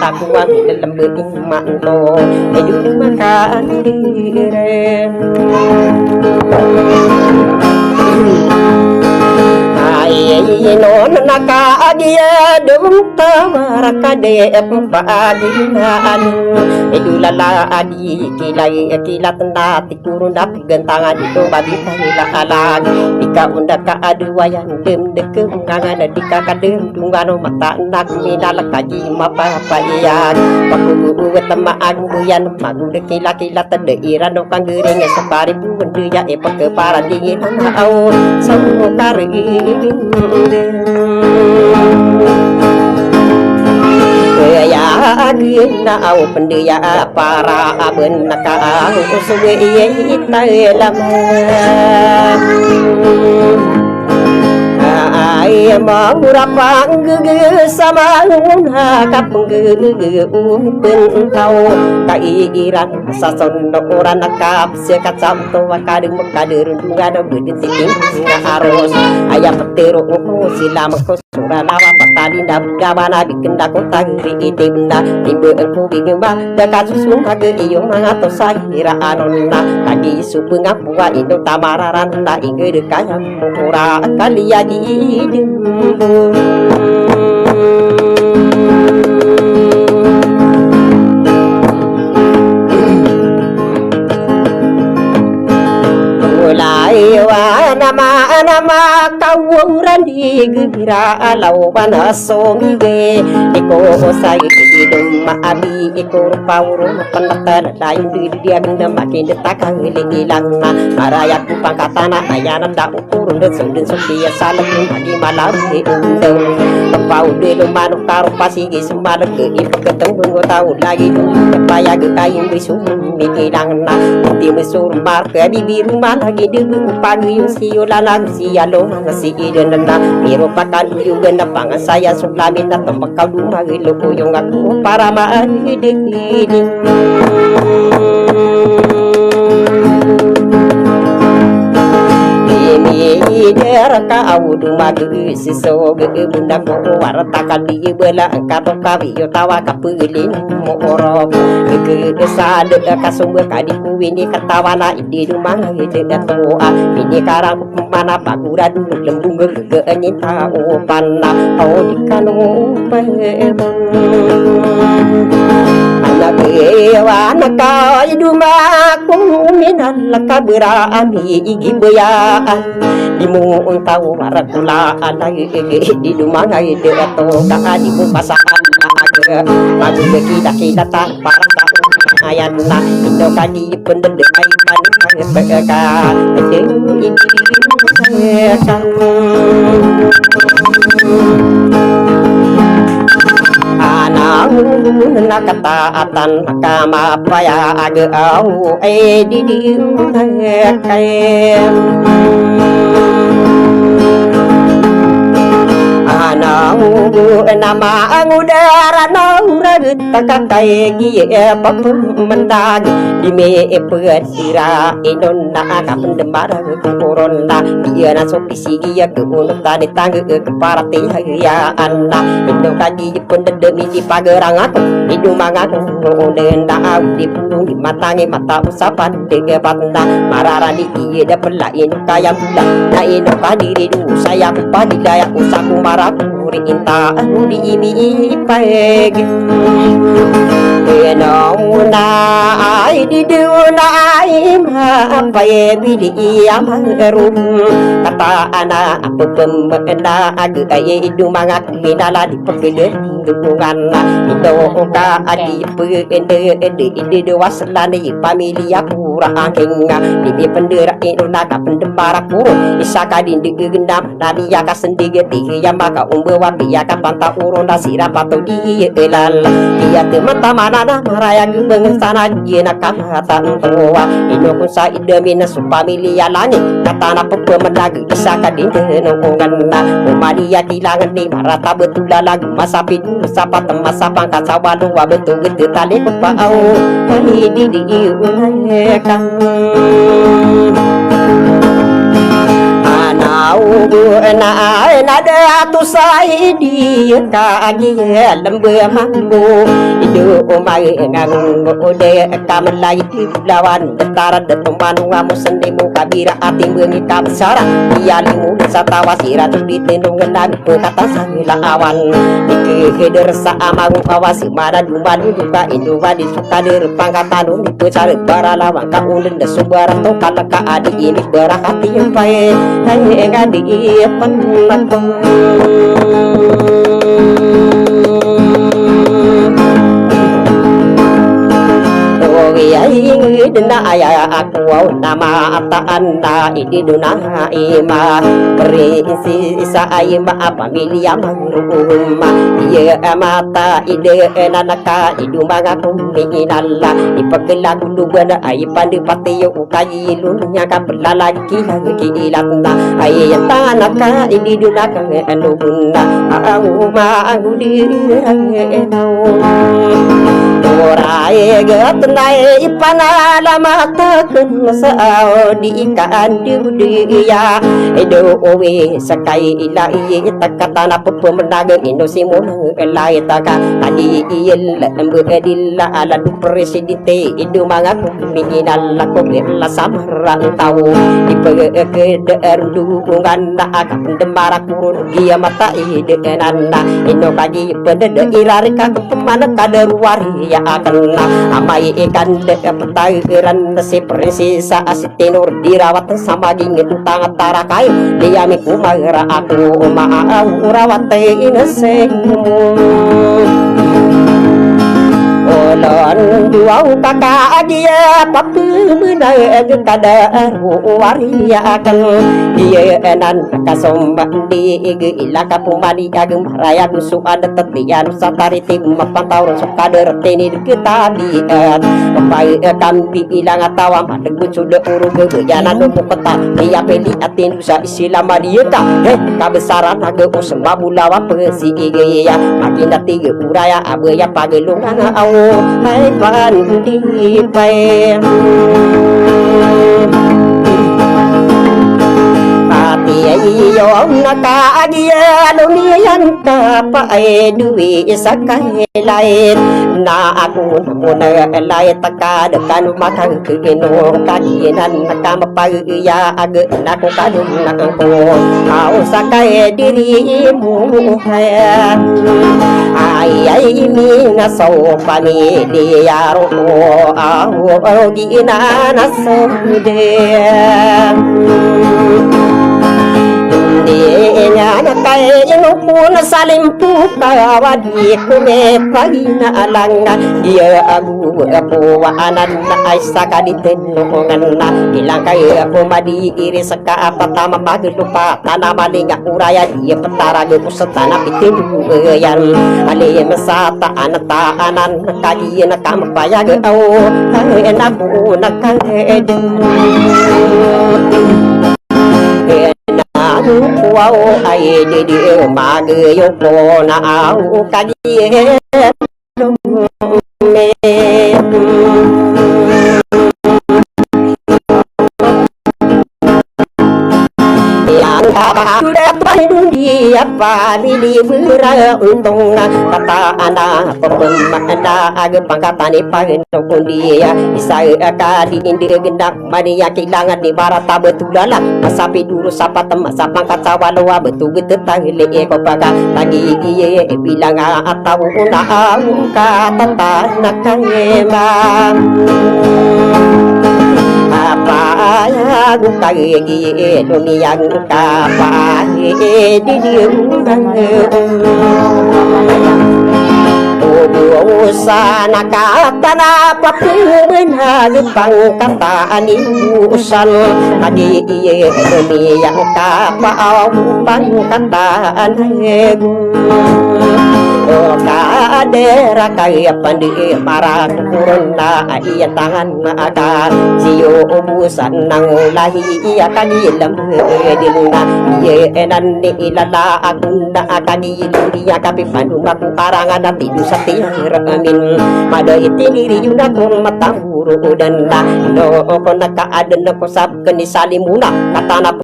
sakuan dalam beriman to hidup makan diri non naka dia dum tamara kade paadinan idulala adi kilai kilat nati kurun dap gentangan itu babi la alag ika unda ka adu wayan dem dekem kangan dika kadem dungano mata nak minal kaji mapa paiyan paku wetama aguyan magu de kilat kilat de irano kanggering separi bundu ya epak parandingin au sawu kari ya agina au pendia para benaka suwe italam ai murapang ge sama kapung ge ben tau kairan sason orang nakap sekacam to kadung kader ngada bedit ting harus ayam petero silam ko surana patali nda gabana bikinda ko tangri ide benda timbe ko bigamba da kasus mage iyo mangato sahira anonna tadi supu ngapua indo tamararan na inge de kaya ora kalia di mulai wa nama kawuran di gira alau panasong ge iko sai hidung maabi iko pauru penatan lain di dia genda makin detakang hilang maraya ku pangkatana ayana da ukurun de sundin sukia salam bagi malam di undang pau de lo manu karo pasi ge semal ke ketemu go tahu lagi paya ge kain bisu mi hilang na di mesur mar ke bibir rumah lagi de pagi siyo lalang sialo si idenna miro pakan juga na pangan saya sulamin na tembakau rumah loko yung aku para mahidig Dera ka awudu madu siso ge bunda ko warta kali bela kato kawi yo tawa kapulin mo oro ge desa de kasumbe kadi kuwini katawana ide rumah ide datoa ini karang mana paguran lembung ge nyita o panna o dikanu pe wana ka iduma kuminan lakabra ami igibuyaan dimu tahu marakula alai di rumah ngai de to ka di mu pasaan aga lagu kita kita tak para ayan na indo kadi pendede ai pan ka ini kan nakataatan kama paya aga au di kaya nama angudara naura takakai gi papum mendag di me perdira inonna kapan demara corona dia na sopisi ya ke unta di tangga ke parate ya anna indo kaji pendemi di pagerang aku idu mangaku denda di pundung di matangi mata usapan de patna marara di dia da pelain kaya bulan na indo kadiri du saya padi daya usaku maraku inta di ini peg no na ai di du na ai ma pae bidi amarum kata ana apa pemenda ag ai du mangat minala di pegede dukungan itu ka adi pegede ede de waslani familia kurang angking di pendera inuna ka pendembara kurung isaka di gendam nabi ya ka sendiri tiga maka umbawa dia ka panta urun dasira pato di elal dia temata manana maraya gembeng sana dia nak katan tua ino kun sa idemina su familia langit katana pepemendag isaka di denongan umadia dilangan ni marata betul lagu masapi dulu sapa temasa pangkat sawalu wa betul gede tali pau kali di unayekan anau na ada tu saidi kagi lembe mambu idu umai ngang ode kamalai lawan detara detuman ngamu sendimu kabira ati bengi kabsara ialimu satawa sira di tenung nabi kata sangila awan dikeder sa amang awasi mana dumalu duka indu wadi sukadir pangkatanu itu cari baralawan kaulun de subaran to kalaka adi ini berhati yang baik hai ngadi penakong dina aya aku nama ataanna idi duna ima berisi isa ima apa milia mangruma iya mata ide nanaka idu mangaku minalla ipagla dulu bana ai pandi patiyo ukayi lunya ka belalaki lagi ilatna ai tanaka idi duna ka enuna au ma angudi enau Orai getnai ipana lama takun sao di ikan dia edo owe sakai ilai takatana pemenaga Indosimun elai taka tadi il lembu edilla ala du presidente edo mangaku minal lako la samaran tau ipege erdu nganda aka pendemara kurun dia mata ide enana ino kaji pendede irarika kemana kaderuari ya akan amai ikan dek petairan si prinsesa asitinur dirawat sama dingin tangan tarakai dia miku magra aku maau rawat inesemu Olon duau kakak dia papu menai kada waria akan dia enan kasomba di ilaka pumadi agem raya dusu ada tetian satari tim mapantau sakader teni kita diat pai kampi ilang atawa madegu sudah urug gejana do kota dia peli atin usa Islam dia ta kabesaran aga usma bulawa pesi ya makin tiga uraya abaya pagelungan au hai pandi pai ati yo naka dia lunian ka pai duwi sakai lain na aku namuna lai taka dekan matang kino kaginan naka mapai ya ag naku kadung nakko au sakai dirimu ai mina so pani dia ro au gina naso de nya nakai inupun salimpu kawadi kume pagina alanga dia agu apu anan aisa kaditenungan na ilang kay aku madi iri saka patama maglupa tanamalinga uraya dia petara ge pusatana pitin yan ali masata anata anan kaji nakam payag au enaku nakade wow ai di mag yo ko na au kaji me sudah paling dia pali bura untung kata anak pemanda agak pangkatan ipang dia isa kali indi gendak mania kilangan di barat betulala masapi dulu sapa teman sapa kata walawa betul betul tangile ko paga lagi iye bilang atau una kata tanah kangema apa ya gukai dunia kapa di sana kata napa pemena pangkata usan tadi dunia kapa pangkata kadera kaya pandi marah kuruna iya tangan maakar siyo ubusan nang lahi iya kanilam dilna iya enan ni ilala agunda kanilu iya kapi pandu maku parangan nanti dusa amin mada itiniri yuna kong matahuru dan na no ko nakaadan ko sab kanisali muna katana